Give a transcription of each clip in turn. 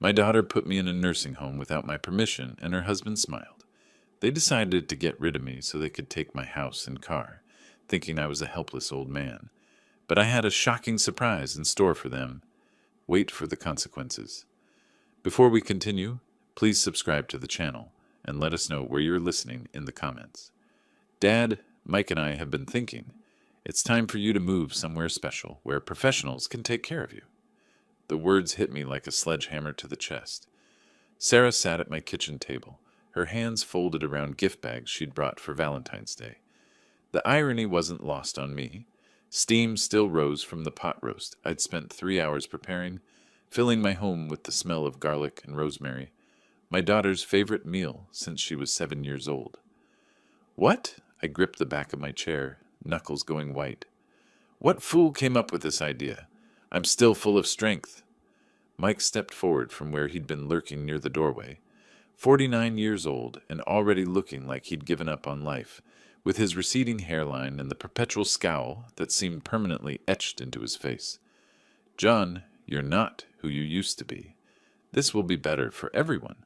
My daughter put me in a nursing home without my permission, and her husband smiled. They decided to get rid of me so they could take my house and car, thinking I was a helpless old man. But I had a shocking surprise in store for them. Wait for the consequences. Before we continue, please subscribe to the channel and let us know where you're listening in the comments. Dad, Mike and I have been thinking. It's time for you to move somewhere special where professionals can take care of you. The words hit me like a sledgehammer to the chest. Sarah sat at my kitchen table, her hands folded around gift bags she'd brought for Valentine's Day. The irony wasn't lost on me. Steam still rose from the pot roast I'd spent 3 hours preparing, filling my home with the smell of garlic and rosemary, my daughter's favorite meal since she was 7 years old. What? I gripped the back of my chair, knuckles going white. What fool came up with this idea? I'm still full of strength. Mike stepped forward from where he'd been lurking near the doorway, 49 years old and already looking like he'd given up on life, with his receding hairline and the perpetual scowl that seemed permanently etched into his face. John, you're not who you used to be. This will be better for everyone.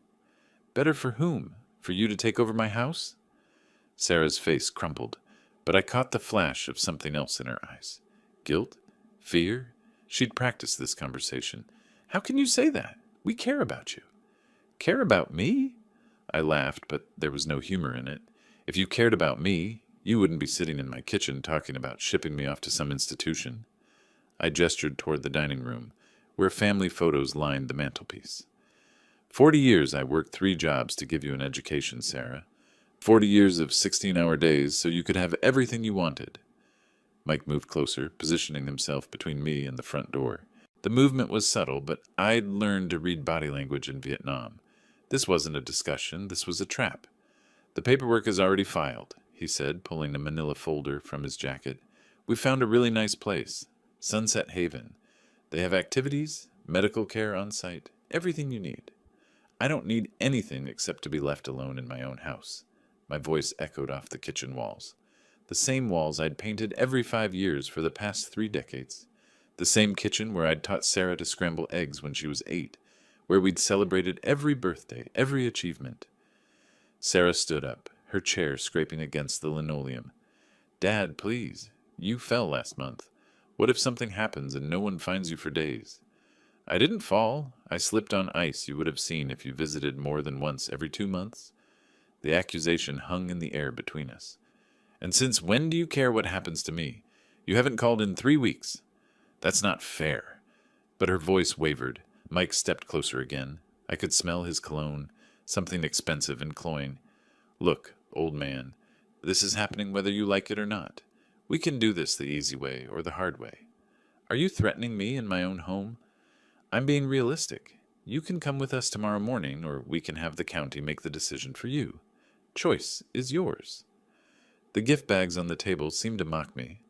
Better for whom? For you to take over my house? Sarah's face crumpled, but I caught the flash of something else in her eyes. Guilt? Fear? She'd practiced this conversation. How can you say that? We care about you. Care about me? I laughed, but there was no humor in it. If you cared about me, you wouldn't be sitting in my kitchen talking about shipping me off to some institution. I gestured toward the dining room, where family photos lined the mantelpiece. 40 years I worked 3 jobs to give you an education, Sarah. 40 years of 16-hour days so you could have everything you wanted. Mike moved closer, positioning himself between me and the front door. The movement was subtle, but I'd learned to read body language in Vietnam. This wasn't a discussion, this was a trap. The paperwork is already filed, he said, pulling a manila folder from his jacket. We found a really nice place, Sunset Haven. They have activities, medical care on site, everything you need. I don't need anything except to be left alone in my own house. My voice echoed off the kitchen walls. The same walls I'd painted every 5 years for the past 3 decades. The same kitchen where I'd taught Sarah to scramble eggs when she was 8, where we'd celebrated every birthday, every achievement. Sarah stood up, her chair scraping against the linoleum. Dad, please. You fell last month. What if something happens and no one finds you for days? I didn't fall. I slipped on ice you would have seen if you visited more than once every 2 months. The accusation hung in the air between us. And since when do you care what happens to me? You haven't called in 3 weeks. That's not fair. But her voice wavered. Mike stepped closer again. I could smell his cologne, something expensive and cloying. Look, old man, this is happening whether you like it or not. We can do this the easy way or the hard way. Are you threatening me in my own home? I'm being realistic. You can come with us tomorrow morning, or we can have the county make the decision for you. Choice is yours. The gift bags on the table seemed to mock me.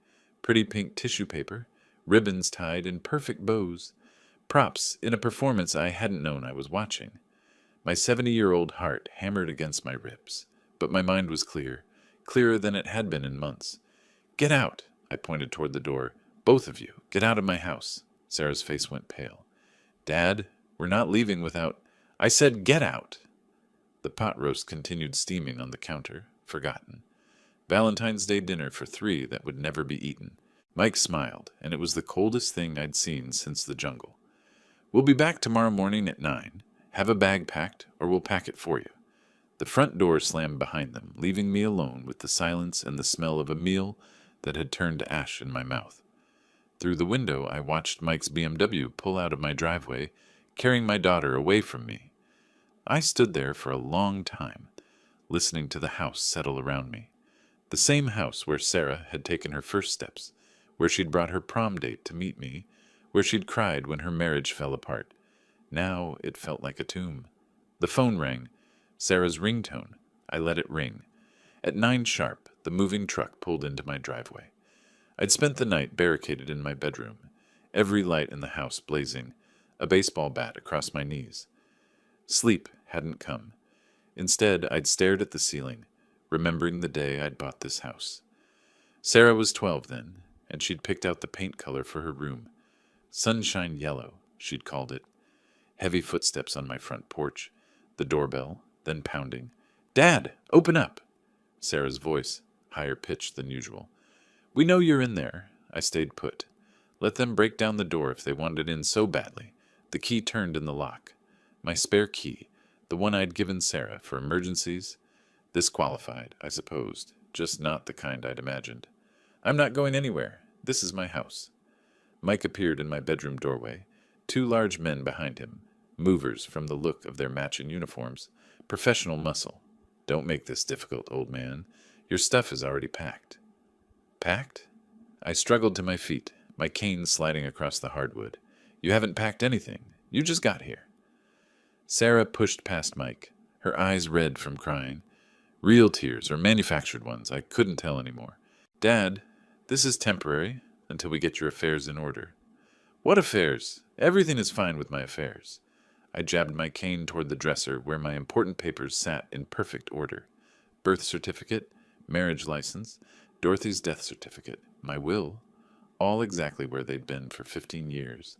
Pretty pink tissue paper, ribbons tied in perfect bows, props in a performance I hadn't known I was watching. My 70-year-old heart hammered against my ribs, but my mind was clear, clearer than it had been in months. Get out, I pointed toward the door. Both of you, get out of my house. Sarah's face went pale. Dad, we're not leaving without... I said get out. The pot roast continued steaming on the counter, forgotten. Valentine's Day dinner for 3 that would never be eaten. Mike smiled, and it was the coldest thing I'd seen since the jungle. We'll be back tomorrow morning at 9. Have a bag packed, or we'll pack it for you. The front door slammed behind them, leaving me alone with the silence and the smell of a meal that had turned to ash in my mouth. Through the window, I watched Mike's BMW pull out of my driveway, carrying my daughter away from me. I stood there for a long time, listening to the house settle around me. The same house where Sarah had taken her first steps, where she'd brought her prom date to meet me, where she'd cried when her marriage fell apart. Now it felt like a tomb. The phone rang. Sarah's ringtone. I let it ring. At 9 sharp, the moving truck pulled into my driveway. I'd spent the night barricaded in my bedroom, every light in the house blazing, a baseball bat across my knees. Sleep hadn't come. Instead, I'd stared at the ceiling, remembering the day I'd bought this house. Sarah was 12 then, and she'd picked out the paint color for her room. Sunshine yellow, she'd called it. Heavy footsteps on my front porch. The doorbell, then pounding. "Dad, open up!" Sarah's voice, higher pitched than usual. "We know you're in there." I stayed put. Let them break down the door if they wanted in so badly. The key turned in the lock. My spare key, the one I'd given Sarah for emergencies. This qualified, I supposed, just not the kind I'd imagined. "I'm not going anywhere. This is my house." Mike appeared in my bedroom doorway, two large men behind him, movers from the look of their matching uniforms, professional muscle. "Don't make this difficult, old man. Your stuff is already packed." Packed? I struggled to my feet, my cane sliding across the hardwood. "You haven't packed anything. You just got here." Sarah pushed past Mike, her eyes red from crying. Real tears or manufactured ones, I couldn't tell anymore. "Dad, this is temporary until we get your affairs in order." "What affairs? Everything is fine with my affairs." I jabbed my cane toward the dresser where my important papers sat in perfect order. Birth certificate, marriage license, Dorothy's death certificate, my will, all exactly where they'd been for 15 years.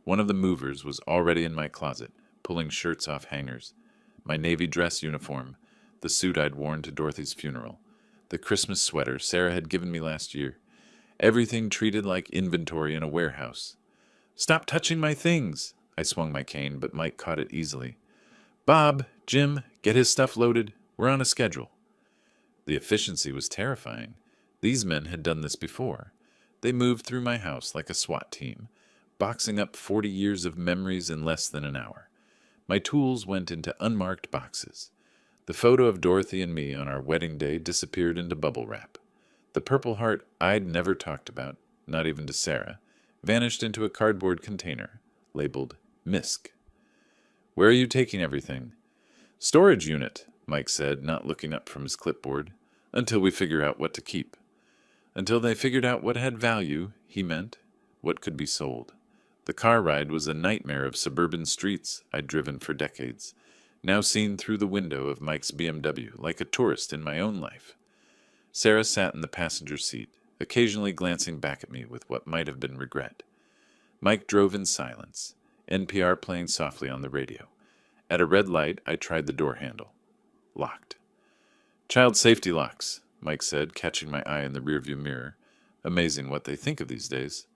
One of the movers was already in my closet, pulling shirts off hangers. My navy dress uniform, the suit I'd worn to Dorothy's funeral, the Christmas sweater Sarah had given me last year. Everything treated like inventory in a warehouse. "Stop touching my things!" I swung my cane, but Mike caught it easily. "Bob, Jim, get his stuff loaded. We're on a schedule." The efficiency was terrifying. These men had done this before. They moved through my house like a SWAT team, boxing up 40 years of memories in less than an hour. My tools went into unmarked boxes. The photo of Dorothy and me on our wedding day disappeared into bubble wrap. The Purple Heart I'd never talked about, not even to Sarah, vanished into a cardboard container, labeled MISC. "Where are you taking everything?" "Storage unit," Mike said, not looking up from his clipboard, "until we figure out what to keep." Until they figured out what had value, he meant, what could be sold. The car ride was a nightmare of suburban streets I'd driven for decades, now seen through the window of Mike's BMW like a tourist in my own life. Sarah sat in the passenger seat, occasionally glancing back at me with what might have been regret. Mike drove in silence, NPR playing softly on the radio. At a red light, I tried the door handle. Locked. "Child safety locks," Mike said, catching my eye in the rearview mirror. Amazing what they think of these days.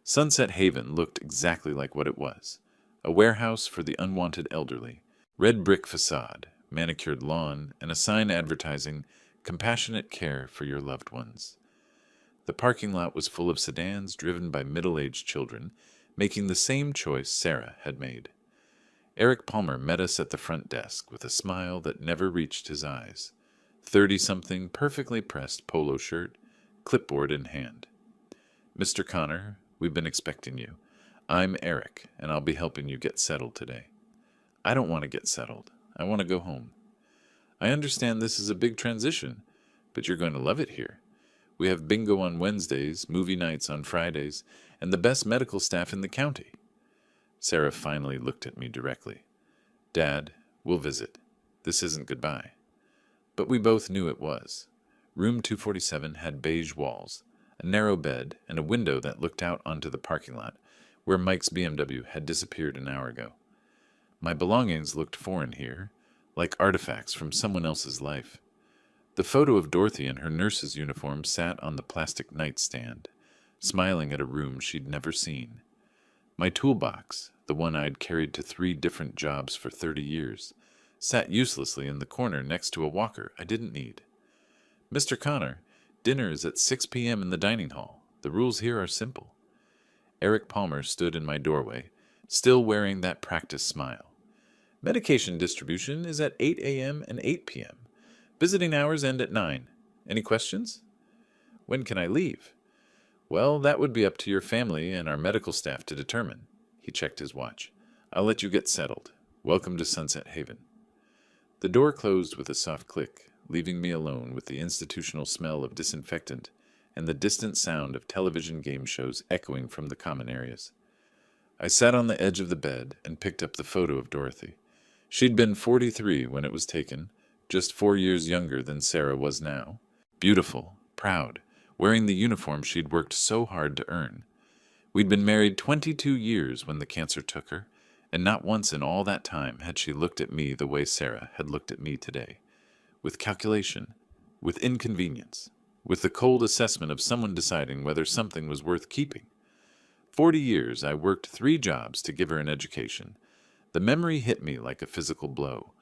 Sunset Haven looked exactly like what it was. A warehouse for the unwanted elderly. Red brick facade, manicured lawn, and a sign advertising compassionate care for your loved ones. The parking lot was full of sedans driven by middle-aged children, making the same choice Sarah had made. Eric Palmer met us at the front desk with a smile that never reached his eyes. 30-something, perfectly pressed polo shirt, clipboard in hand. "Mr. Connor, we've been expecting you. I'm Eric, and I'll be helping you get settled today." "I don't want to get settled. I want to go home." "I understand this is a big transition, but you're going to love it here. We have bingo on Wednesdays, movie nights on Fridays, and the best medical staff in the county." Sarah finally looked at me directly. "Dad, we'll visit. This isn't goodbye." But we both knew it was. Room 247 had beige walls, a narrow bed, and a window that looked out onto the parking lot, where Mike's BMW had disappeared an hour ago. My belongings looked foreign here, like artifacts from someone else's life. The photo of Dorothy in her nurse's uniform sat on the plastic nightstand, smiling at a room she'd never seen. My toolbox, the one I'd carried to 3 different jobs for 30 years, sat uselessly in the corner next to a walker I didn't need. "Mr. Connor, dinner is at 6 p.m. in the dining hall. The rules here are simple." Eric Palmer stood in my doorway, still wearing that practiced smile. "Medication distribution is at 8 a.m. and 8 p.m. Visiting hours end at 9. Any questions?" "When can I leave?" "Well, that would be up to your family and our medical staff to determine." He checked his watch. "I'll let you get settled. Welcome to Sunset Haven." The door closed with a soft click, leaving me alone with the institutional smell of disinfectant and the distant sound of television game shows echoing from the common areas. I sat on the edge of the bed and picked up the photo of Dorothy. She'd been 43 when it was taken, just 4 years younger than Sarah was now. Beautiful, proud, wearing the uniform she'd worked so hard to earn. We'd been married 22 years when the cancer took her, And not once in all that time had she looked at me the way Sarah had looked at me today, with calculation, with inconvenience, with the cold assessment of someone deciding whether something was worth keeping. 40 years I worked 3 jobs to give her an education. The memory hit me like a physical blow.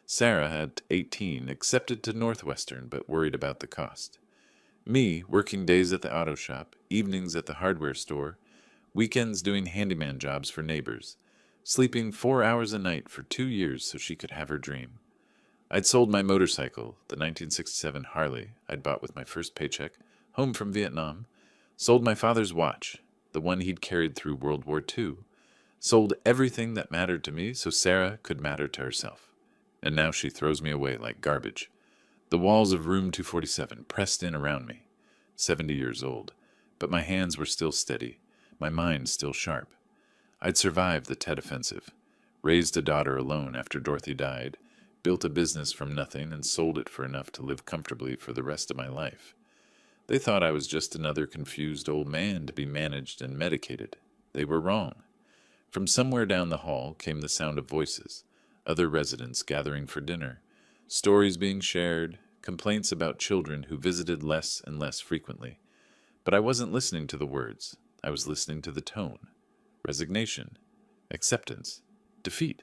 Sarah, at 18, accepted to Northwestern but worried about the cost. Me, working days at the auto shop, evenings at the hardware store, weekends doing handyman jobs for neighbors, sleeping 4 hours a night for 2 years so she could have her dream. I'd sold my motorcycle, the 1967 Harley I'd bought with my first paycheck, home from Vietnam, sold my father's watch, the one he'd carried through World War II, sold everything that mattered to me so Sarah could matter to herself. And now she throws me away like garbage. The walls of room 247 pressed in around me, 70 years old, but my hands were still steady, my mind still sharp. I'd survived the Tet Offensive, raised a daughter alone after Dorothy died, built a business from nothing and sold it for enough to live comfortably for the rest of my life. They thought I was just another confused old man to be managed and medicated. They were wrong. From somewhere down the hall came the sound of voices, other residents gathering for dinner, stories being shared, complaints about children who visited less and less frequently. But I wasn't listening to the words. I was listening to the tone. Resignation, acceptance, defeat.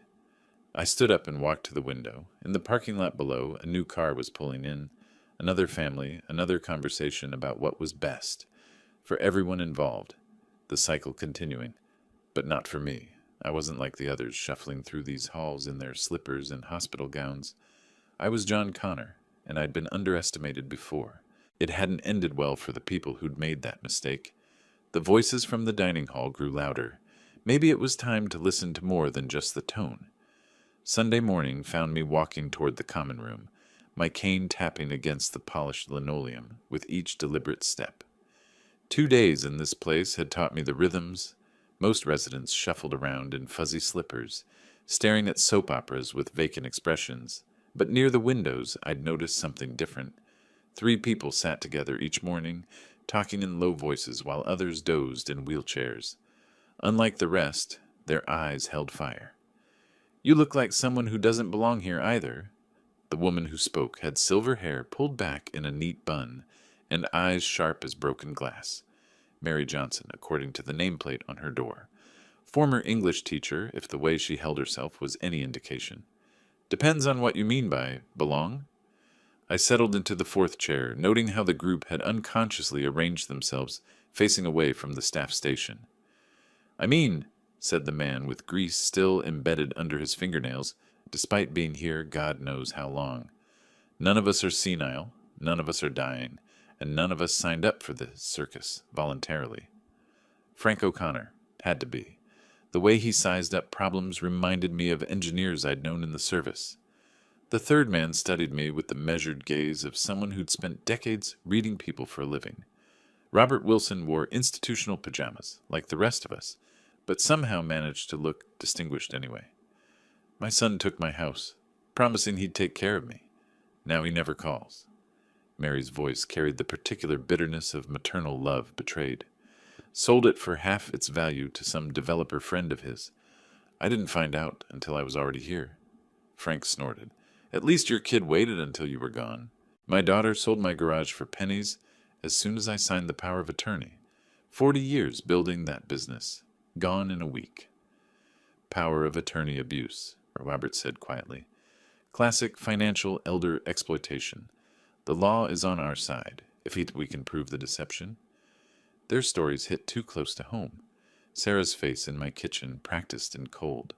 I stood up and walked to the window. In the parking lot below, a new car was pulling in. Another family, another conversation about what was best for everyone involved. The cycle continuing. But not for me. I wasn't like the others shuffling through these halls in their slippers and hospital gowns. I was John Connor, and I'd been underestimated before. It hadn't ended well for the people who'd made that mistake. The voices from the dining hall grew louder. Maybe it was time to listen to more than just the tone. Sunday morning found me walking toward the common room, my cane tapping against the polished linoleum with each deliberate step. 2 days in this place had taught me the rhythms. Most residents shuffled around in fuzzy slippers, staring at soap operas with vacant expressions. But near the windows, I'd noticed something different. 3 people sat together each morning, talking in low voices while others dozed in wheelchairs. Unlike the rest, their eyes held fire. "You look like someone who doesn't belong here either." The woman who spoke had silver hair pulled back in a neat bun and eyes sharp as broken glass. Mary Johnson, according to the nameplate on her door. Former English teacher, if the way she held herself was any indication. "Depends on what you mean by belong." I settled into the 4th chair, noting how the group had unconsciously arranged themselves facing away from the staff station. "I mean," said the man with grease still embedded under his fingernails, despite being here God knows how long. "None of us are senile, none of us are dying, and none of us signed up for this circus voluntarily." Frank O'Connor had to be. The way he sized up problems reminded me of engineers I'd known in the service. The 3rd man studied me with the measured gaze of someone who'd spent decades reading people for a living. Robert Wilson wore institutional pajamas, like the rest of us, but somehow managed to look distinguished anyway. "My son took my house, promising he'd take care of me. Now he never calls." Mary's voice carried the particular bitterness of maternal love betrayed. "Sold it for half its value to some developer friend of his. I didn't find out until I was already here." Frank snorted. "At least your kid waited until you were gone. My daughter sold my garage for pennies as soon as I signed the power of attorney. 40 years building that business. Gone in a week." "Power of attorney abuse," Robert said quietly. "Classic financial elder exploitation. The law is on our side, if we can prove the deception." Their stories hit too close to home. Sarah's face in my kitchen, practiced and cold.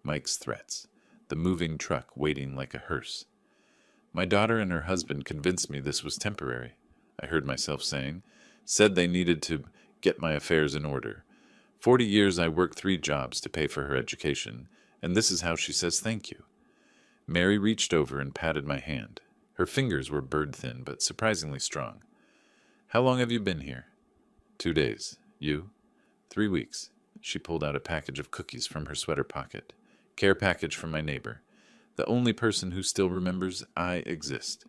Mike's threats. The moving truck waiting like a hearse. "My daughter and her husband convinced me this was temporary," I heard myself saying. "Said they needed to get my affairs in order. 40 years I worked 3 jobs to pay for her education, and this is how she says thank you." Mary reached over and patted my hand. Her fingers were bird-thin, but surprisingly strong. "How long have you been here?" 2 days. "You?" 3 weeks. She pulled out a package of cookies from her sweater pocket. Care package from my neighbor. The only person who still remembers I exist.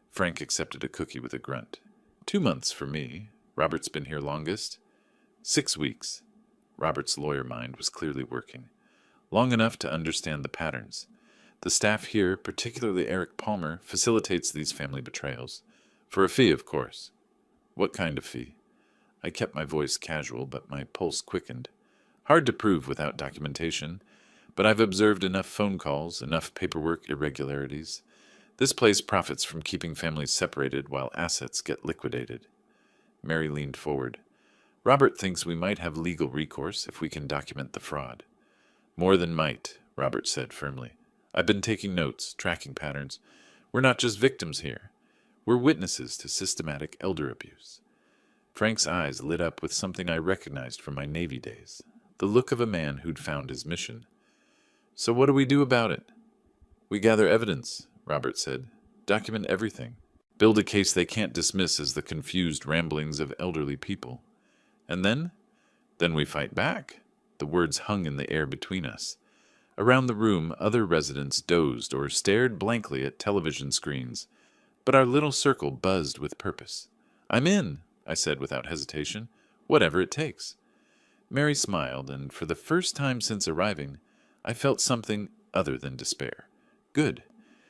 Frank accepted a cookie with a grunt. 2 months for me. Robert's been here longest. 6 weeks. Robert's lawyer mind was clearly working. long enough to understand the patterns. The staff here, particularly Eric Palmer, facilitates these family betrayals. For a fee, of course. What kind of fee? I kept my voice casual, but my pulse quickened. Hard to prove without documentation, but I've observed enough phone calls, enough paperwork irregularities. This place profits from keeping families separated while assets get liquidated. Mary leaned forward. Robert thinks we might have legal recourse if we can document the fraud. More than might, Robert said firmly. I've been taking notes, tracking patterns. We're not just victims here. We're witnesses to systematic elder abuse. Frank's eyes lit up with something I recognized from my Navy days, the look of a man who'd found his mission. So what do we do about it? We gather evidence, Robert said. Document everything. Build a case they can't dismiss as the confused ramblings of elderly people. And then? Then we fight back. The words hung in the air between us. Around the room, other residents dozed or stared blankly at television screens, but our little circle buzzed with purpose. I'm in, I said without hesitation. Whatever it takes. Mary smiled, and for the first time since arriving, I felt something other than despair. Good,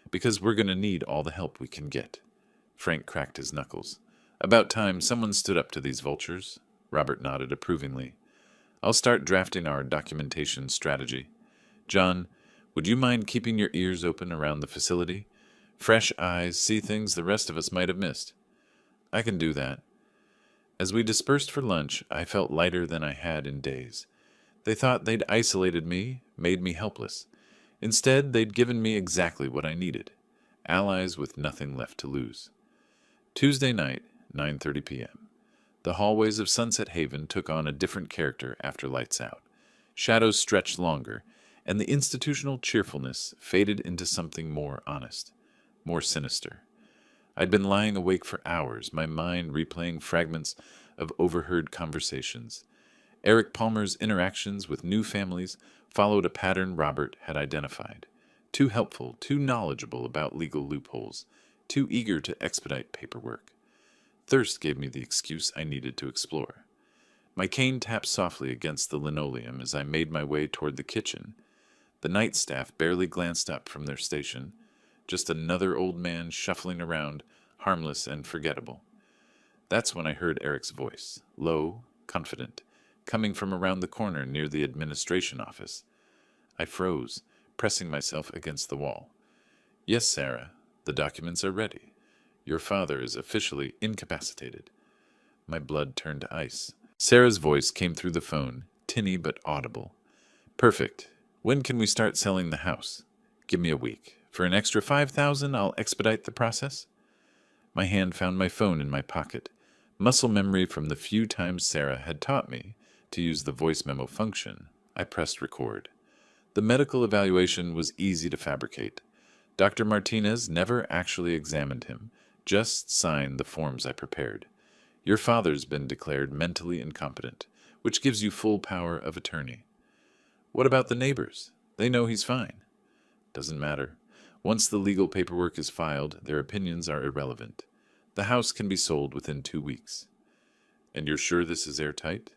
because we're going to need all the help we can get. Frank cracked his knuckles. About time someone stood up to these vultures. Robert nodded approvingly. I'll start drafting our documentation strategy. John, would you mind keeping your ears open around the facility? Fresh eyes see things the rest of us might have missed. I can do that. As we dispersed for lunch, I felt lighter than I had in days. They thought they'd isolated me, made me helpless. Instead, they'd given me exactly what I needed. Allies with nothing left to lose. Tuesday night, 9:30 p.m. The hallways of Sunset Haven took on a different character after lights out. Shadows stretched longer, and the institutional cheerfulness faded into something more honest, more sinister. I'd been lying awake for hours, my mind replaying fragments of overheard conversations. Eric Palmer's interactions with new families followed a pattern Robert had identified. Too helpful, too knowledgeable about legal loopholes, too eager to expedite paperwork. Thirst gave me the excuse I needed to explore. My cane tapped softly against the linoleum as I made my way toward the kitchen. The night staff barely glanced up from their station, just another old man shuffling around, harmless and forgettable. That's when I heard Eric's voice, low, confident, coming from around the corner near the administration office. I froze, pressing myself against the wall. Yes, Sarah, the documents are ready. Your father is officially incapacitated. My blood turned to ice. Sarah's voice came through the phone, tinny but audible. Perfect. When can we start selling the house? Give me a week. For an extra $5,000, I'll expedite the process. My hand found my phone in my pocket. Muscle memory from the few times Sarah had taught me to use the voice memo function. I pressed record. The medical evaluation was easy to fabricate. Dr. Martinez never actually examined him, just signed the forms I prepared. Your father's been declared mentally incompetent, which gives you full power of attorney. What about the neighbors? They know he's fine. Doesn't matter. Once the legal paperwork is filed, their opinions are irrelevant. The house can be sold within 2 weeks. And you're sure this is airtight?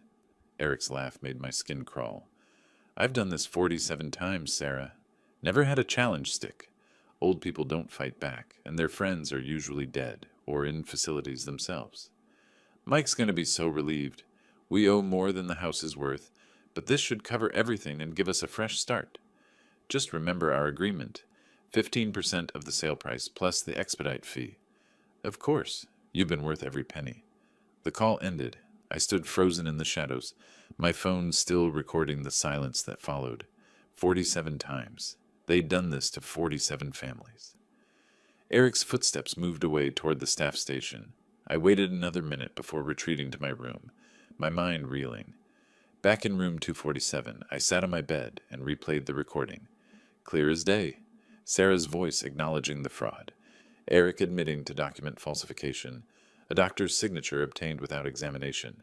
Eric's laugh made my skin crawl. I've done this 47 times, Sarah. Never had a challenge stick. Old people don't fight back, and their friends are usually dead or in facilities themselves. Mike's going to be so relieved. We owe more than the house is worth, but this should cover everything and give us a fresh start. Just remember our agreement. 15% of the sale price plus the expedite fee. Of course, you've been worth every penny. The call ended. I stood frozen in the shadows, my phone still recording the silence that followed. 47 times. They'd done this to 47 families. Eric's footsteps moved away toward the staff station. I waited another minute before retreating to my room, my mind reeling. Back in room 247, I sat on my bed and replayed the recording. Clear as day. Sarah's voice acknowledging the fraud. Eric admitting to document falsification. A doctor's signature obtained without examination.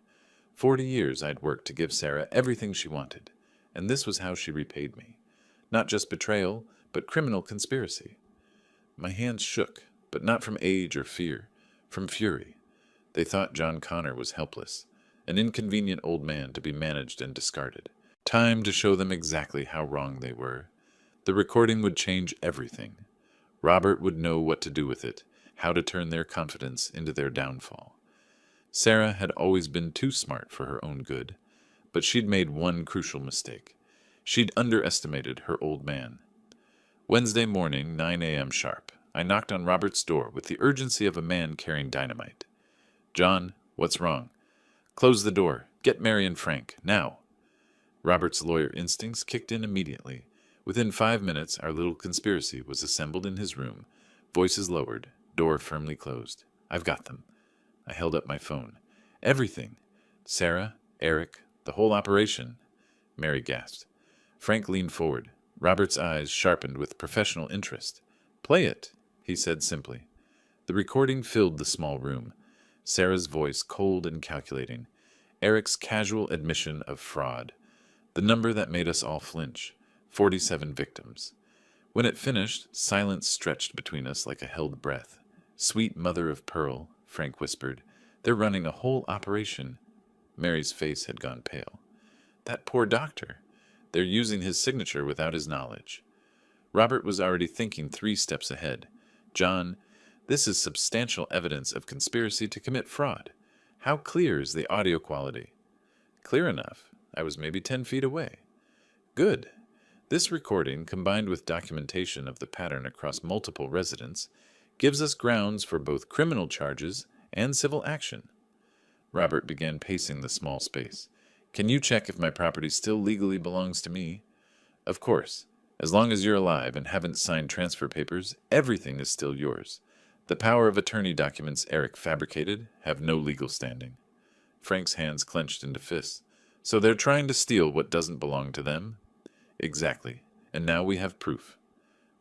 40 years I'd worked to give Sarah everything she wanted, and this was how she repaid me. Not just betrayal, but criminal conspiracy. My hands shook, but not from age or fear, from fury. They thought John Connor was helpless, an inconvenient old man to be managed and discarded. Time to show them exactly how wrong they were. The recording would change everything. Robert would know what to do with it, how to turn their confidence into their downfall. Sarah had always been too smart for her own good, but she'd made one crucial mistake. She'd underestimated her old man. Wednesday morning, 9 a.m. sharp, I knocked on Robert's door with the urgency of a man carrying dynamite. "John, what's wrong?" "Close the door. Get Mary and Frank, now." Robert's lawyer instincts kicked in immediately. Within 5 minutes, our little conspiracy was assembled in his room, voices lowered, door firmly closed. "I've got them." I held up my phone. "Everything. Sarah, Eric, the whole operation." Mary gasped. Frank leaned forward. Robert's eyes sharpened with professional interest. "Play it," he said simply. The recording filled the small room. Sarah's voice cold and calculating. Eric's casual admission of fraud. The number that made us all flinch. 47 victims. When it finished, silence stretched between us like a held breath. "Sweet mother of pearl," Frank whispered. "They're running a whole operation." Mary's face had gone pale. "That poor doctor. They're using his signature without his knowledge." Robert was already thinking 3 steps ahead. "John, this is substantial evidence of conspiracy to commit fraud. How clear is the audio quality?" "Clear enough. I was maybe 10 feet away." "Good. This recording, combined with documentation of the pattern across multiple residents, gives us grounds for both criminal charges and civil action." Robert began pacing the small space. "Can you check if my property still legally belongs to me?" "Of course. As long as you're alive and haven't signed transfer papers, everything is still yours. The power of attorney documents Eric fabricated have no legal standing." Frank's hands clenched into fists. "So they're trying to steal what doesn't belong to them?" "Exactly. And now we have proof."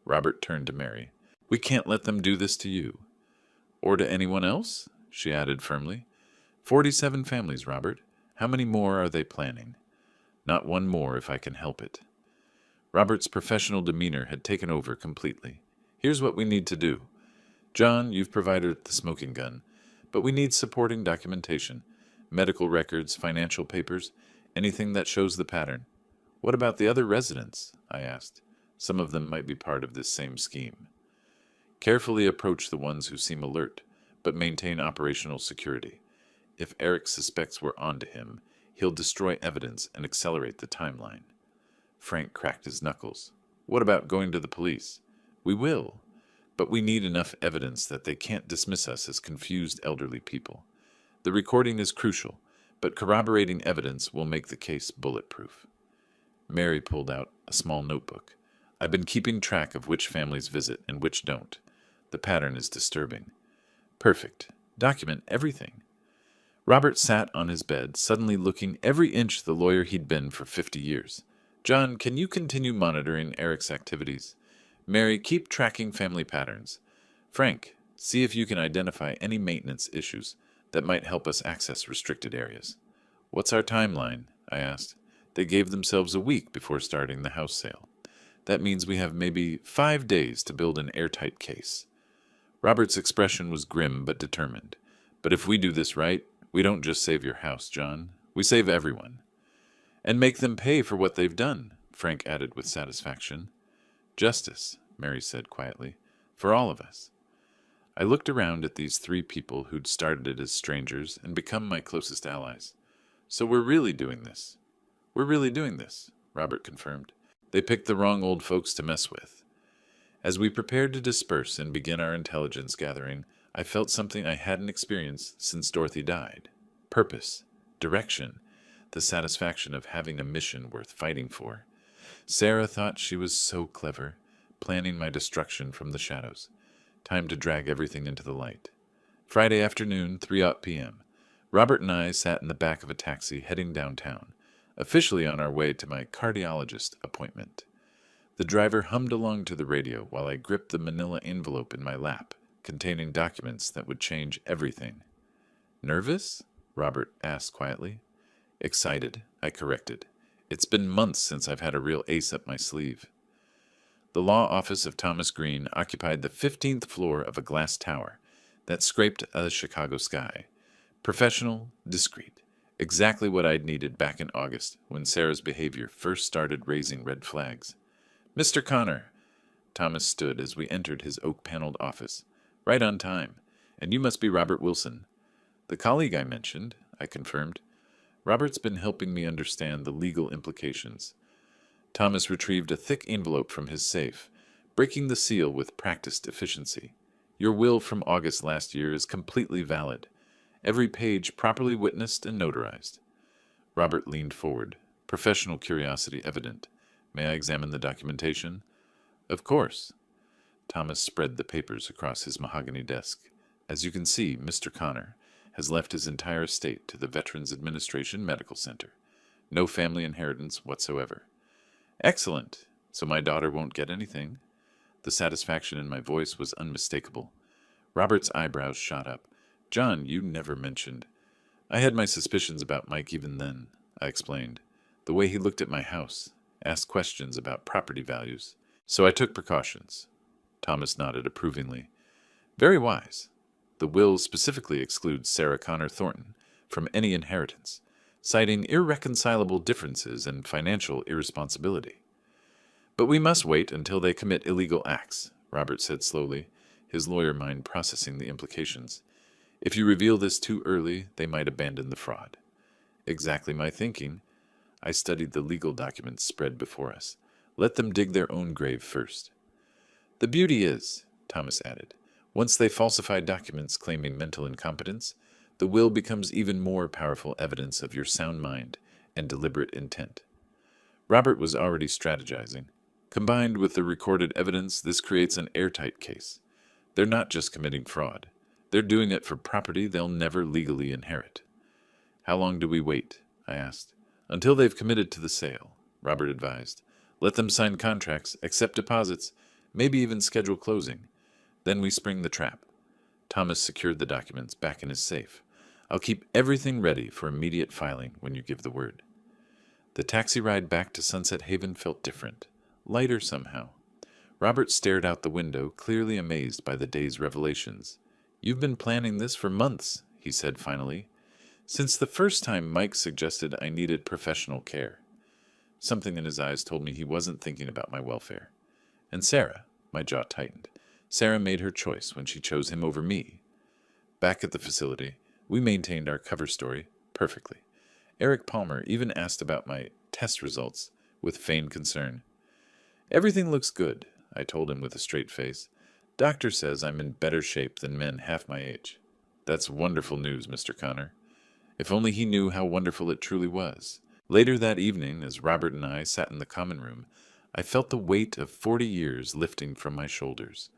Robert turned to Mary. "We can't let them do this to you." "Or to anyone else?" she added firmly. 47 families, Robert. How many more are they planning?" "Not one more if I can help it." Robert's professional demeanor had taken over completely. "Here's what we need to do. John, you've provided the smoking gun, but we need supporting documentation, medical records, financial papers, anything that shows the pattern." "What about the other residents?" I asked. "Some of them might be part of this same scheme." "Carefully approach the ones who seem alert, but maintain operational security. If Eric suspects we're onto him, he'll destroy evidence and accelerate the timeline." Frank cracked his knuckles. "What about going to the police?" "We will, but we need enough evidence that they can't dismiss us as confused elderly people. The recording is crucial, but corroborating evidence will make the case bulletproof." Mary pulled out a small notebook. "I've been keeping track of which families visit and which don't. The pattern is disturbing." "Perfect. Document everything." Robert sat on his bed, suddenly looking every inch the lawyer he'd been for 50 years. "John, can you continue monitoring Eric's activities? Mary, keep tracking family patterns. Frank, see if you can identify any maintenance issues that might help us access restricted areas." "What's our timeline?" I asked. They gave themselves a week before starting the house sale. "That means we have maybe 5 days to build an airtight case." Robert's expression was grim but determined. "But if we do this right, we don't just save your house, John. We save everyone." "And make them pay for what they've done," Frank added with satisfaction. "Justice," Mary said quietly, "for all of us." I looked around at these 3 people who'd started it as strangers and become my closest allies. "So we're really doing this." "We're really doing this," Robert confirmed. "They picked the wrong old folks to mess with." As we prepared to disperse and begin our intelligence gathering, I felt something I hadn't experienced since Dorothy died. Purpose, direction, the satisfaction of having a mission worth fighting for. Sarah thought she was so clever, planning my destruction from the shadows. Time to drag everything into the light. Friday afternoon, 3 p.m. Robert and I sat in the back of a taxi heading downtown, officially on our way to my cardiologist appointment. The driver hummed along to the radio while I gripped the manila envelope in my lap, containing documents that would change everything. "Nervous?" Robert asked quietly. "Excited," I corrected. "It's been months since I've had a real ace up my sleeve." The law office of Thomas Green occupied the 15th floor of a glass tower that scraped a Chicago sky. Professional, discreet. Exactly what I'd needed back in August when Sarah's behavior first started raising red flags. Mr. Connor, Thomas stood as we entered his oak-paneled office. Right on time. And you must be Robert Wilson. The colleague I mentioned, I confirmed. Robert's been helping me understand the legal implications. Thomas retrieved a thick envelope from his safe, breaking the seal with practiced efficiency. Your will from August last year is completely valid. Every page properly witnessed and notarized. Robert leaned forward, professional curiosity evident. May I examine the documentation? Of course. Thomas spread the papers across his mahogany desk. As you can see, Mr. Connor has left his entire estate to the Veterans Administration Medical Center. No family inheritance whatsoever. Excellent. So my daughter won't get anything? The satisfaction in my voice was unmistakable. Robert's eyebrows shot up. John, you never mentioned. I had my suspicions about Mike even then, I explained. The way he looked at my house, asked questions about property values. So I took precautions. Thomas nodded approvingly. Very wise. The will specifically excludes Sarah Connor Thornton from any inheritance, citing irreconcilable differences and financial irresponsibility. But we must wait until they commit illegal acts, Robert said slowly, his lawyer mind processing the implications. If you reveal this too early, they might abandon the fraud. Exactly my thinking. I studied the legal documents spread before us. Let them dig their own grave first. The beauty is, Thomas added, once they falsify documents claiming mental incompetence, the will becomes even more powerful evidence of your sound mind and deliberate intent. Robert was already strategizing. Combined with the recorded evidence, this creates an airtight case. They're not just committing fraud. They're doing it for property they'll never legally inherit. How long do we wait? I asked. Until they've committed to the sale, Robert advised. Let them sign contracts, accept deposits, maybe even schedule closing. Then we spring the trap. Thomas secured the documents back in his safe. I'll keep everything ready for immediate filing when you give the word. The taxi ride back to Sunset Haven felt different, lighter somehow. Robert stared out the window, clearly amazed by the day's revelations. You've been planning this for months, he said finally, since the first time Mike suggested I needed professional care. Something in his eyes told me he wasn't thinking about my welfare. And Sarah, my jaw tightened. Sarah made her choice when she chose him over me. Back at the facility, we maintained our cover story perfectly. Eric Palmer even asked about my test results with feigned concern. Everything looks good, I told him with a straight face. Doctor says I'm in better shape than men half my age. That's wonderful news, Mr. Connor. If only he knew how wonderful it truly was. Later that evening, as Robert and I sat in the common room, I felt the weight of 40 years lifting from my shoulders.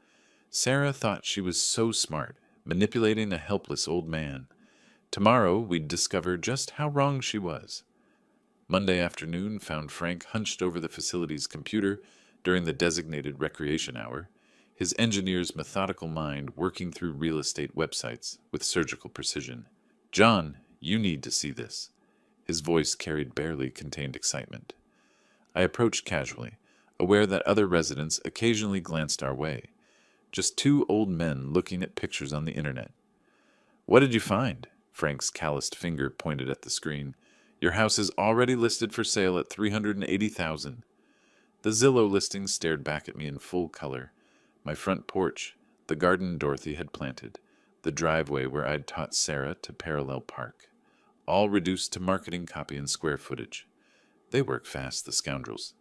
Sarah thought she was so smart, manipulating a helpless old man. Tomorrow we'd discover just how wrong she was. Monday afternoon found Frank hunched over the facility's computer during the designated recreation hour, his engineer's methodical mind working through real estate websites with surgical precision. John, you need to see this. His voice carried barely contained excitement. I approached casually, aware that other residents occasionally glanced our way. Just two old men looking at pictures on the internet. What did you find? Frank's calloused finger pointed at the screen. Your house is already listed for sale at $380,000. The Zillow listing stared back at me in full color. My front porch, the garden Dorothy had planted, the driveway where I'd taught Sarah to parallel park. All reduced to marketing copy and square footage. They work fast, the scoundrels.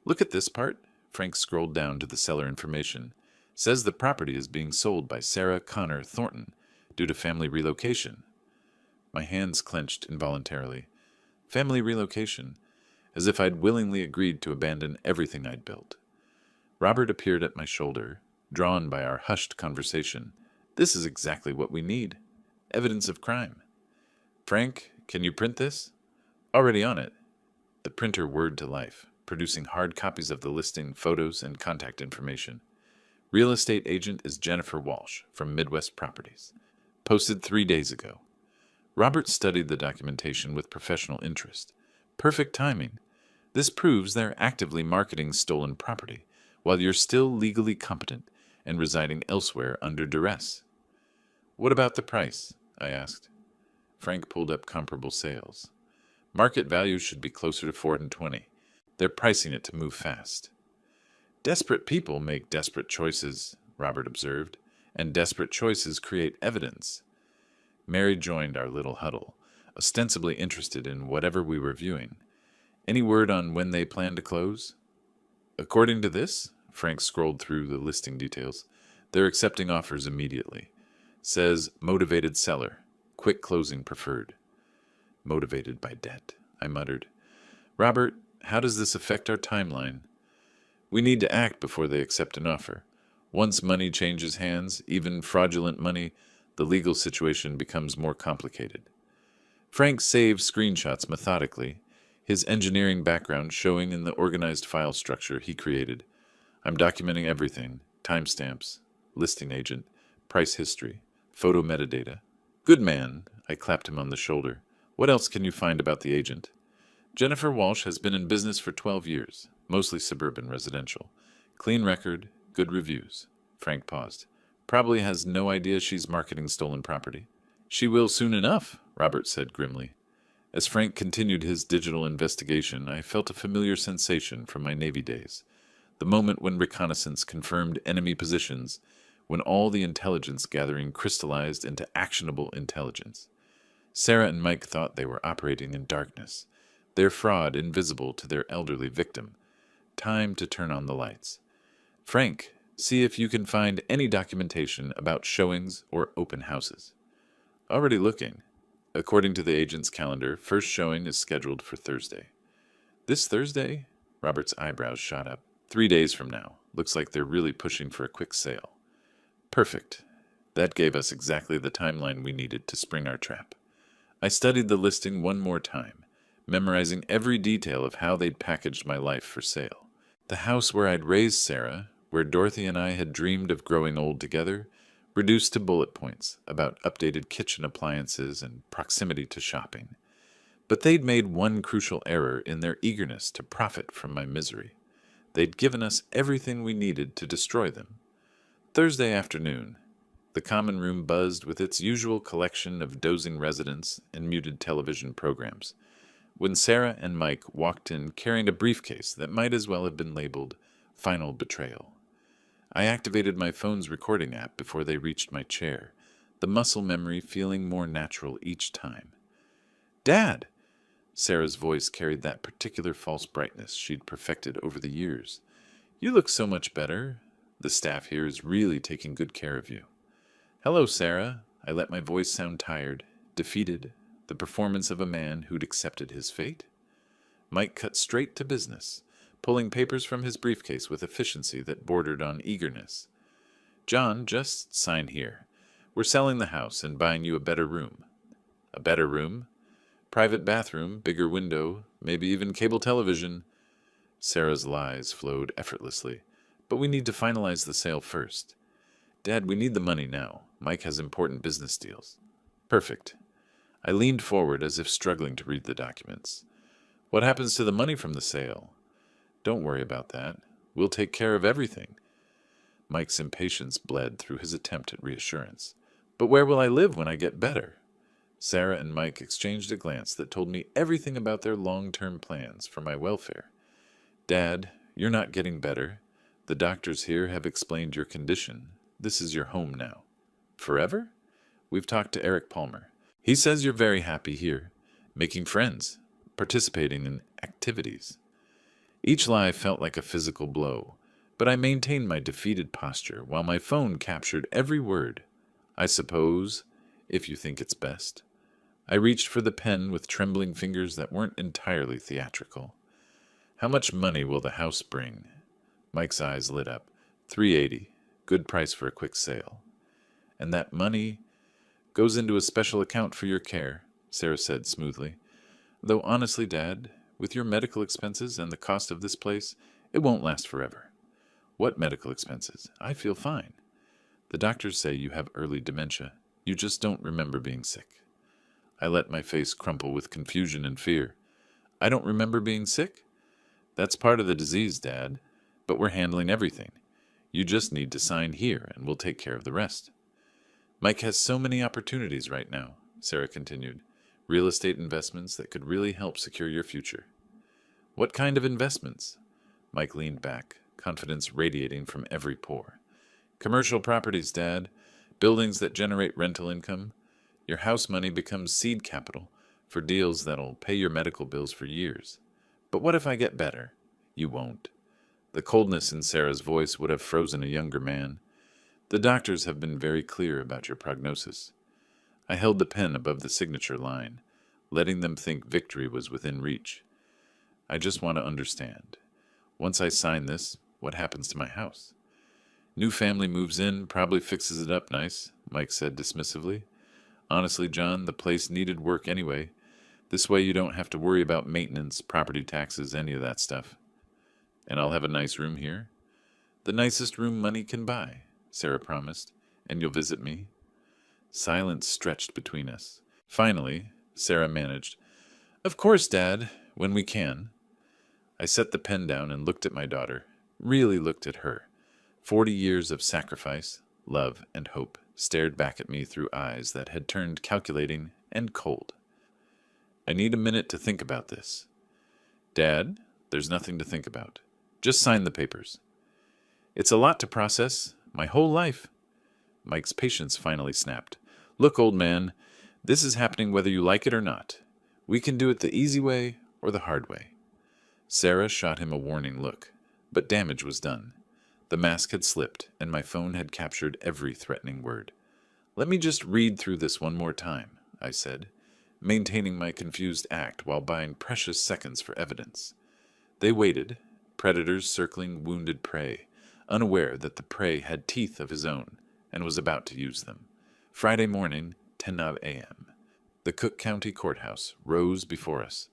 Look at this part. Frank scrolled down to the seller information. Says the property is being sold by Sarah Connor Thornton due to family relocation. My hands clenched involuntarily. Family relocation, as if I'd willingly agreed to abandon everything I'd built. Robert appeared at my shoulder, drawn by our hushed conversation. This is exactly what we need. Evidence of crime. Frank, can you print this? Already on it. The printer whirred to life, producing hard copies of the listing, photos, and contact information. Real estate agent is Jennifer Walsh from Midwest Properties. Posted 3 days ago. Robert studied the documentation with professional interest. Perfect timing. This proves they're actively marketing stolen property, while you're still legally competent and residing elsewhere under duress. What about the price? I asked. Frank pulled up comparable sales. Market value should be closer to 420. They're pricing it to move fast. Desperate people make desperate choices, Robert observed, and desperate choices create evidence. Mary joined our little huddle, ostensibly interested in whatever we were viewing. Any word on when they plan to close? According to this, Frank scrolled through the listing details. They're accepting offers immediately. Says motivated seller. Quick closing preferred. Motivated by debt, I muttered. Robert, how does this affect our timeline? We need to act before they accept an offer. Once money changes hands, even fraudulent money, the legal situation becomes more complicated. Frank saved screenshots methodically, his engineering background showing in the organized file structure he created. I'm documenting everything: timestamps, listing agent, price history, photo metadata. Good man, I clapped him on the shoulder. What else can you find about the agent? Jennifer Walsh has been in business for 12 years, mostly suburban residential. Clean record, good reviews. Frank paused. Probably has no idea she's marketing stolen property. She will soon enough, Robert said grimly. As Frank continued his digital investigation, I felt a familiar sensation from my Navy days. The moment when reconnaissance confirmed enemy positions, when all the intelligence gathering crystallized into actionable intelligence. Sarah and Mike thought they were operating in darkness, their fraud invisible to their elderly victim. Time to turn on the lights. Frank, see if you can find any documentation about showings or open houses. Already looking. According to the agent's calendar, first showing is scheduled for Thursday. This Thursday? Robert's eyebrows shot up. 3 days from now. Looks like they're really pushing for a quick sale. Perfect. That gave us exactly the timeline we needed to spring our trap. I studied the listing one more time, memorizing every detail of how they'd packaged my life for sale. The house where I'd raised Sarah, where Dorothy and I had dreamed of growing old together, reduced to bullet points about updated kitchen appliances and proximity to shopping. But they'd made one crucial error in their eagerness to profit from my misery. They'd given us everything we needed to destroy them. Thursday afternoon, the common room buzzed with its usual collection of dozing residents and muted television programs, when Sarah and Mike walked in carrying a briefcase that might as well have been labeled Final Betrayal. I activated my phone's recording app before they reached my chair, the muscle memory feeling more natural each time. Dad! Sarah's voice carried that particular false brightness she'd perfected over the years. You look so much better. The staff here is really taking good care of you. Hello, Sarah. I let my voice sound tired, defeated, the performance of a man who'd accepted his fate. Mike cut straight to business, pulling papers from his briefcase with efficiency that bordered on eagerness. John, just sign here. We're selling the house and buying you a better room. A better room? Private bathroom, bigger window, maybe even cable television. Sarah's lies flowed effortlessly. But we need to finalize the sale first. Dad, we need the money now. Mike has important business deals. Perfect. I leaned forward as if struggling to read the documents. What happens to the money from the sale? Don't worry about that. We'll take care of everything. Mike's impatience bled through his attempt at reassurance. But where will I live when I get better? Sarah and Mike exchanged a glance that told me everything about their long-term plans for my welfare. Dad, you're not getting better. The doctors here have explained your condition. This is your home now. Forever? We've talked to Eric Palmer. He says you're very happy here, making friends, participating in activities. Each lie felt like a physical blow, but I maintained my defeated posture while my phone captured every word. I suppose, if you think it's best. I reached for the pen with trembling fingers that weren't entirely theatrical. How much money will the house bring? Mike's eyes lit up. $380. Good price for a quick sale. And that money goes into a special account for your care, Sarah said smoothly. Though honestly, Dad, with your medical expenses and the cost of this place, it won't last forever. What medical expenses? I feel fine. The doctors say you have early dementia. You just don't remember being sick. I let my face crumple with confusion and fear. I don't remember being sick? That's part of the disease, Dad. But we're handling everything. You just need to sign here, and we'll take care of the rest. Mike has so many opportunities right now, Sarah continued. real estate investments that could really help secure your future. What kind of investments? Mike leaned back, confidence radiating from every pore. Commercial properties, Dad. Buildings that generate rental income. Your house money becomes seed capital for deals that'll pay your medical bills for years. But what if I get better? You won't. The coldness in Sarah's voice would have frozen a younger man. The doctors have been very clear about your prognosis. I held the pen above the signature line, letting them think victory was within reach. I just want to understand. Once I sign this, what happens to my house? New family moves in, probably fixes it up nice, Mike said dismissively. Honestly, John, the place needed work anyway. This way you don't have to worry about maintenance, property taxes, any of that stuff. And I'll have a nice room here. The nicest room money can buy, Sarah promised. And you'll visit me? Silence stretched between us. Finally, Sarah managed, Of course, Dad, when we can. I set the pen down and looked at my daughter, really looked at her. 40 years of sacrifice, love, and hope stared back at me through eyes that had turned calculating and cold. I need a minute to think about this. Dad, there's nothing to think about. Just sign the papers. It's a lot to process. My whole life. Mike's patience finally snapped. Look, old man, this is happening whether you like it or not. We can do it the easy way or the hard way. Sarah shot him a warning look, but damage was done. The mask had slipped, and my phone had captured every threatening word. Let me just read through this one more time, I said, maintaining my confused act while buying precious seconds for evidence. They waited, predators circling wounded prey, unaware that the prey had teeth of his own and was about to use them. Friday morning, 10 a.m. The Cook County Courthouse rose before us,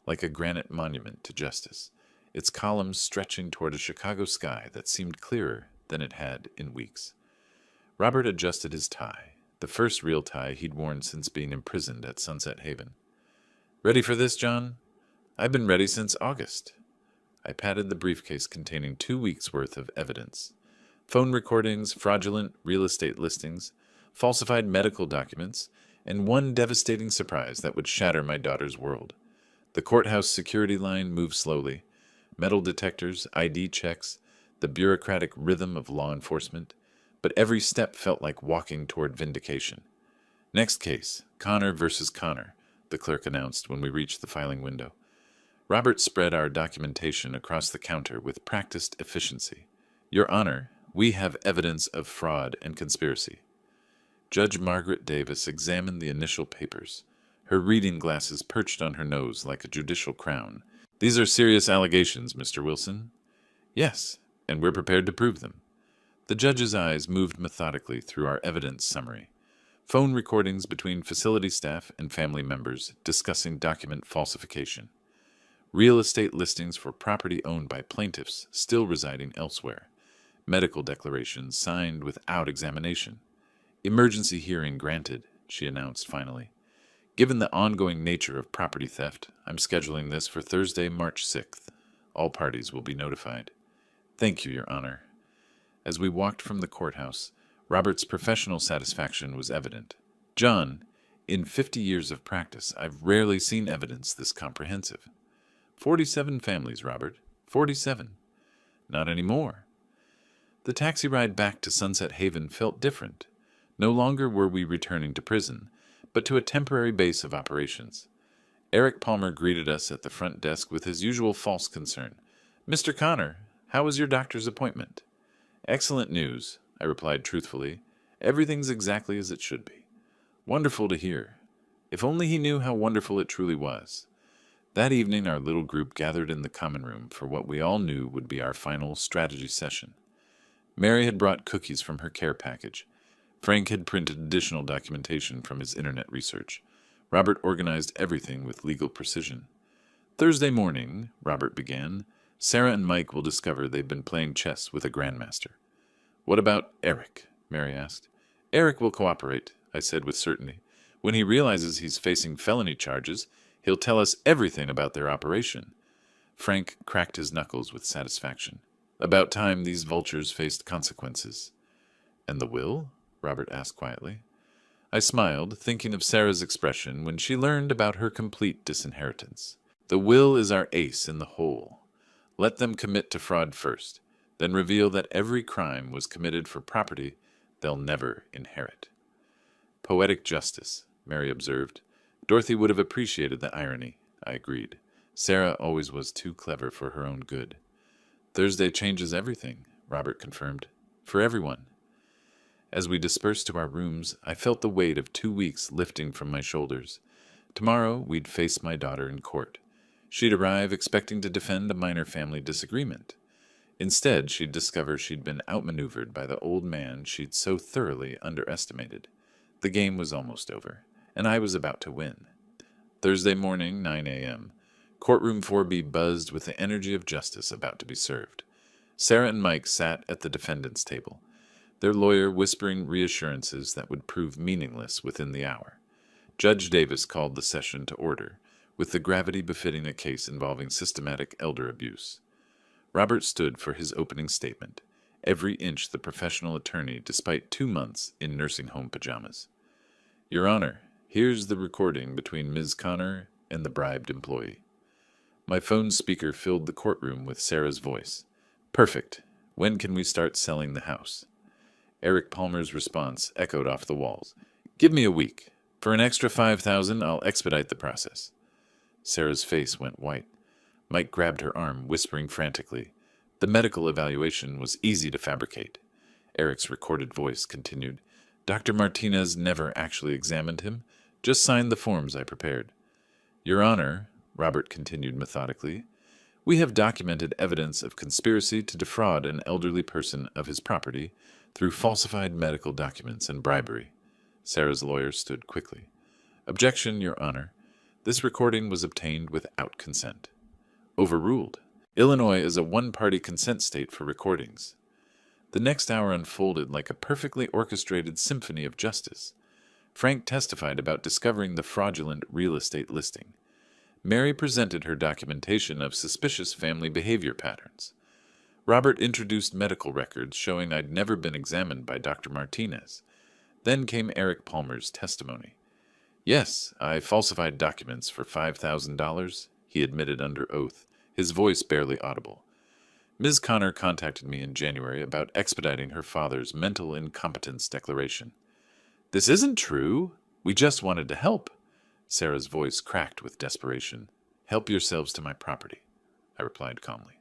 like a granite monument to justice, its columns stretching toward a Chicago sky that seemed clearer than it had in weeks. Robert adjusted his tie, the first real tie he'd worn since being imprisoned at Sunset Haven. Ready for this, John? I've been ready since August. I patted the briefcase containing 2 weeks' worth of evidence. Phone recordings, fraudulent real estate listings, falsified medical documents, and one devastating surprise that would shatter my daughter's world. The courthouse security line moved slowly. Metal detectors, ID checks, the bureaucratic rhythm of law enforcement, but every step felt like walking toward vindication. Next case, Connor versus Connor, the clerk announced when we reached the filing window. Robert spread our documentation across the counter with practiced efficiency. Your Honor, we have evidence of fraud and conspiracy. Judge Margaret Davis examined the initial papers, her reading glasses perched on her nose like a judicial crown. These are serious allegations, Mr. Wilson. Yes, and we're prepared to prove them. The judge's eyes moved methodically through our evidence summary. Phone recordings between facility staff and family members discussing document falsification. Real estate listings for property owned by plaintiffs still residing elsewhere. Medical declarations signed without examination. Emergency hearing granted, she announced finally. Given the ongoing nature of property theft, I'm scheduling this for Thursday, March 6th. All parties will be notified. Thank you, Your Honor. As we walked from the courthouse, Robert's professional satisfaction was evident. John, in 50 years of practice, I've rarely seen evidence this comprehensive. 47 families, Robert. 47. Not anymore. The taxi ride back to Sunset Haven felt different. No longer were we returning to prison, but to a temporary base of operations. Eric Palmer greeted us at the front desk with his usual false concern. Mr. Connor, how was your doctor's appointment? Excellent news, I replied truthfully. Everything's exactly as it should be. Wonderful to hear. If only he knew how wonderful it truly was. That evening our little group gathered in the common room for what we all knew would be our final strategy session. Mary had brought cookies from her care package. Frank had printed additional documentation from his internet research. Robert organized everything with legal precision. Thursday morning, Robert began, Sarah and Mike will discover they've been playing chess with a grandmaster. What about Eric? Mary asked. Eric will cooperate, I said with certainty. When he realizes he's facing felony charges, he'll tell us everything about their operation. Frank cracked his knuckles with satisfaction. About time these vultures faced consequences. And the will? Robert asked quietly. I smiled, thinking of Sarah's expression when she learned about her complete disinheritance. The will is our ace in the hole. Let them commit to fraud first, then reveal that every crime was committed for property they'll never inherit. Poetic justice, Mary observed. Dorothy would have appreciated the irony, I agreed. Sarah always was too clever for her own good. Thursday changes everything, Robert confirmed. For everyone. As we dispersed to our rooms, I felt the weight of 2 weeks lifting from my shoulders. Tomorrow, we'd face my daughter in court. She'd arrive expecting to defend a minor family disagreement. Instead, she'd discover she'd been outmaneuvered by the old man she'd so thoroughly underestimated. The game was almost over, and I was about to win. Thursday morning, 9 a.m. Courtroom 4B buzzed with the energy of justice about to be served. Sarah and Mike sat at the defendant's table, their lawyer whispering reassurances that would prove meaningless within the hour. Judge Davis called the session to order, with the gravity befitting a case involving systematic elder abuse. Robert stood for his opening statement, every inch the professional attorney despite 2 months in nursing home pajamas. Your Honor, here's the recording between Ms. Connor and the bribed employee. My phone speaker filled the courtroom with Sarah's voice. Perfect. When can we start selling the house? Eric Palmer's response echoed off the walls. Give me a week. For an extra $5,000, I'll expedite the process. Sarah's face went white. Mike grabbed her arm, whispering frantically. The medical evaluation was easy to fabricate. Eric's recorded voice continued. Dr. Martinez never actually examined him, just signed the forms I prepared. Your Honor, Robert continued methodically, we have documented evidence of conspiracy to defraud an elderly person of his property through falsified medical documents and bribery. Sarah's lawyer stood quickly. Objection, Your Honor. This recording was obtained without consent. Overruled. Illinois is a one-party consent state for recordings. The next hour unfolded like a perfectly orchestrated symphony of justice. Frank testified about discovering the fraudulent real estate listing. Mary presented her documentation of suspicious family behavior patterns. Robert introduced medical records showing I'd never been examined by Dr. Martinez. Then came Eric Palmer's testimony. Yes, I falsified documents for $5,000, he admitted under oath, his voice barely audible. Ms. Connor contacted me in January about expediting her father's mental incompetence declaration. This isn't true. We just wanted to help. Sarah's voice cracked with desperation. Help yourselves to my property, I replied calmly.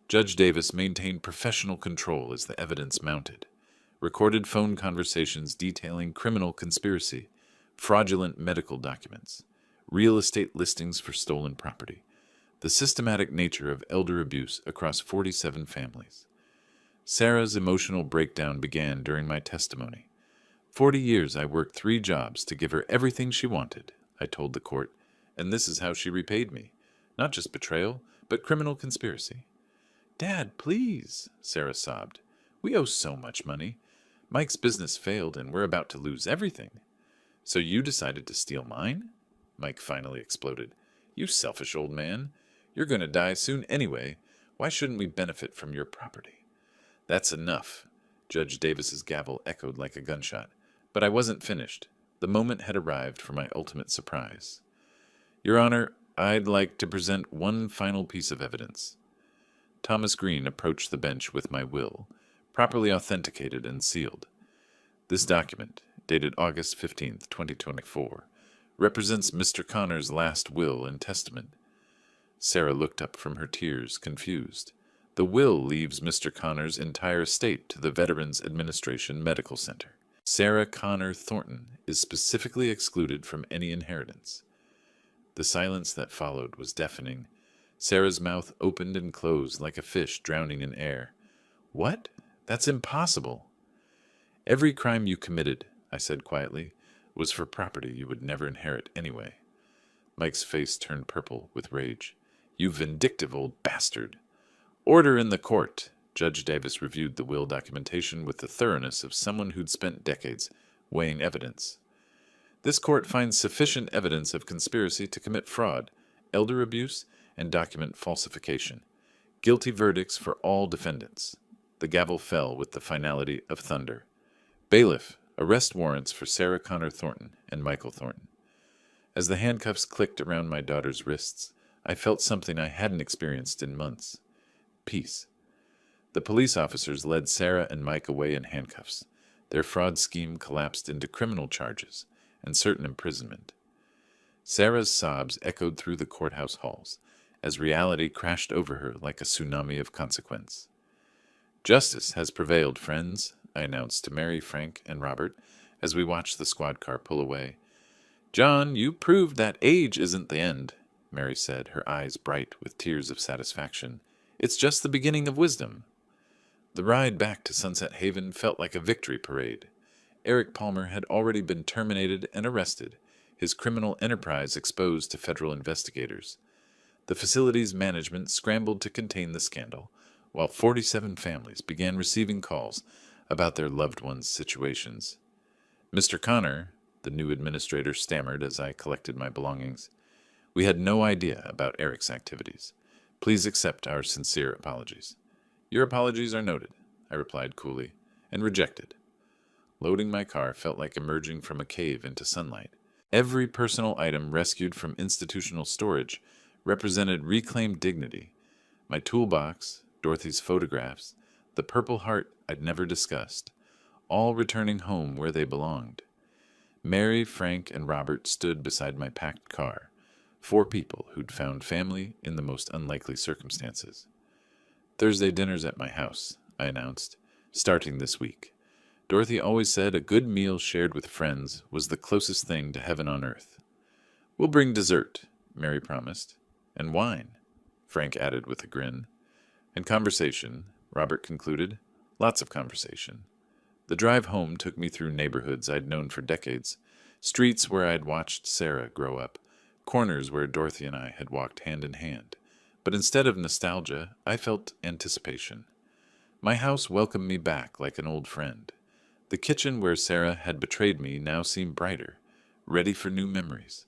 Judge Davis maintained professional control as the evidence mounted. Recorded phone conversations detailing criminal conspiracy, fraudulent medical documents, real estate listings for stolen property, the systematic nature of elder abuse across 47 families. Sarah's emotional breakdown began during my testimony. 40 years I worked 3 jobs to give her everything she wanted, I told the court, and this is how she repaid me. Not just betrayal, but criminal conspiracy. Dad, please, Sarah sobbed. We owe so much money. Mike's business failed and we're about to lose everything. So you decided to steal mine? Mike finally exploded. You selfish old man. You're going to die soon anyway. Why shouldn't we benefit from your property? That's enough. Judge Davis's gavel echoed like a gunshot. But I wasn't finished. The moment had arrived for my ultimate surprise. Your Honor, I'd like to present one final piece of evidence. Thomas Green approached the bench with my will, properly authenticated and sealed. This document, dated August 15, 2024, represents Mr. Connor's last will and testament. Sarah looked up from her tears, confused. The will leaves Mr. Connor's entire estate to the Veterans Administration Medical Center. Sarah Connor Thornton is specifically excluded from any inheritance. The silence that followed was deafening. Sarah's mouth opened and closed like a fish drowning in air. What? That's impossible. Every crime you committed, I said quietly, was for property you would never inherit anyway. Mike's face turned purple with rage. You vindictive old bastard. Order in the court. Judge Davis reviewed the will documentation with the thoroughness of someone who'd spent decades weighing evidence. This court finds sufficient evidence of conspiracy to commit fraud, elder abuse, and document falsification. Guilty verdicts for all defendants. The gavel fell with the finality of thunder. Bailiff, Arrest warrants for Sarah Connor Thornton and Michael Thornton. As the handcuffs clicked around my daughter's wrists, I felt something I hadn't experienced in months. Peace. The police officers led Sarah and Mike away in handcuffs. Their fraud scheme collapsed into criminal charges and certain imprisonment. Sarah's sobs echoed through the courthouse halls as reality crashed over her like a tsunami of consequence. "Justice has prevailed, friends," I announced to Mary, Frank, and Robert as we watched the squad car pull away. "John, you proved that age isn't the end," Mary said, her eyes bright with tears of satisfaction. "It's just the beginning of wisdom." The ride back to Sunset Haven felt like a victory parade. Eric Palmer had already been terminated and arrested, his criminal enterprise exposed to federal investigators. The facility's management scrambled to contain the scandal, while 47 families began receiving calls about their loved ones' situations. "Mr. Connor," the new administrator stammered as I collected my belongings, "we had no idea about Eric's activities. Please accept our sincere apologies." "Your apologies are noted," I replied coolly, and rejected. Loading my car felt like emerging from a cave into sunlight. Every personal item rescued from institutional storage represented reclaimed dignity. My toolbox, Dorothy's photographs, the Purple Heart I'd never discussed, all returning home where they belonged. Mary, Frank, and Robert stood beside my packed car, 4 people who'd found family in the most unlikely circumstances. "Thursday dinner's at my house," I announced, "starting this week. Dorothy always said a good meal shared with friends was the closest thing to heaven on earth." "We'll bring dessert," Mary promised. "And wine," Frank added with a grin. "And conversation," Robert concluded. "Lots of conversation." The drive home took me through neighborhoods I'd known for decades, streets where I'd watched Sarah grow up, corners where Dorothy and I had walked hand in hand. But instead of nostalgia, I felt anticipation. My house welcomed me back like an old friend. The kitchen where Sarah had betrayed me now seemed brighter, ready for new memories.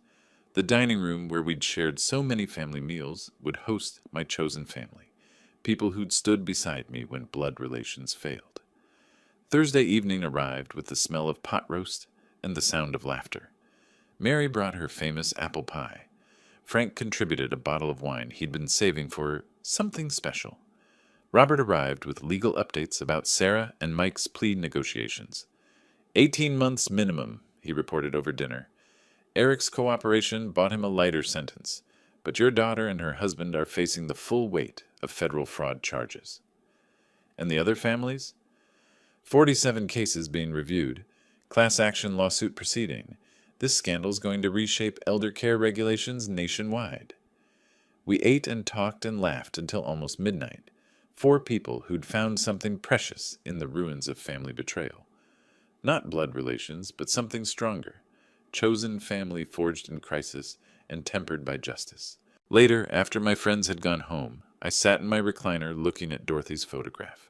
The dining room where we'd shared so many family meals would host my chosen family, people who'd stood beside me when blood relations failed. Thursday evening arrived with the smell of pot roast and the sound of laughter. Mary brought her famous apple pie. Frank contributed a bottle of wine he'd been saving for something special. Robert arrived with legal updates about Sarah and Mike's plea negotiations. 18 months minimum, he reported over dinner. Eric's cooperation bought him a lighter sentence, but your daughter and her husband are facing the full weight of federal fraud charges. And the other families? 47 cases being reviewed, class action lawsuit proceeding. This scandal's going to reshape elder care regulations nationwide. We ate and talked and laughed until almost midnight. 4 people who'd found something precious in the ruins of family betrayal. Not blood relations, but something stronger. Chosen family forged in crisis and tempered by justice. Later, after my friends had gone home, I sat in my recliner looking at Dorothy's photograph.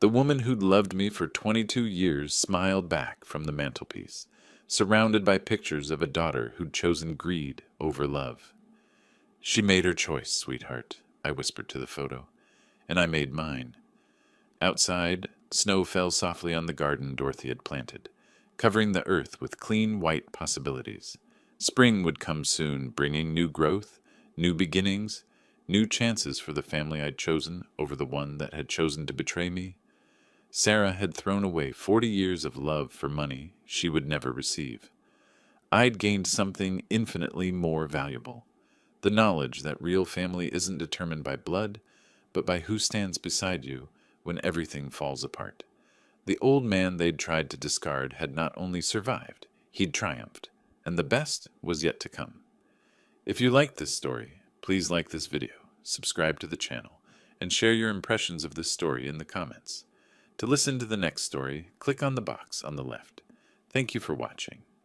The woman who'd loved me for 22 years smiled back from the mantelpiece, surrounded by pictures of a daughter who'd chosen greed over love. "She made her choice, sweetheart," I whispered to the photo, "and I made mine." Outside, snow fell softly on the garden Dorothy had planted, covering the earth with clean white possibilities. Spring would come soon, bringing new growth, new beginnings, new chances for the family I'd chosen over the one that had chosen to betray me. Sarah had thrown away 40 years of love for money she would never receive. I'd gained something infinitely more valuable, the knowledge that real family isn't determined by blood, but by who stands beside you when everything falls apart. The old man they'd tried to discard had not only survived, he'd triumphed, and the best was yet to come. If you liked this story, please like this video, subscribe to the channel, and share your impressions of this story in the comments. To listen to the next story, click on the box on the left. Thank you for watching.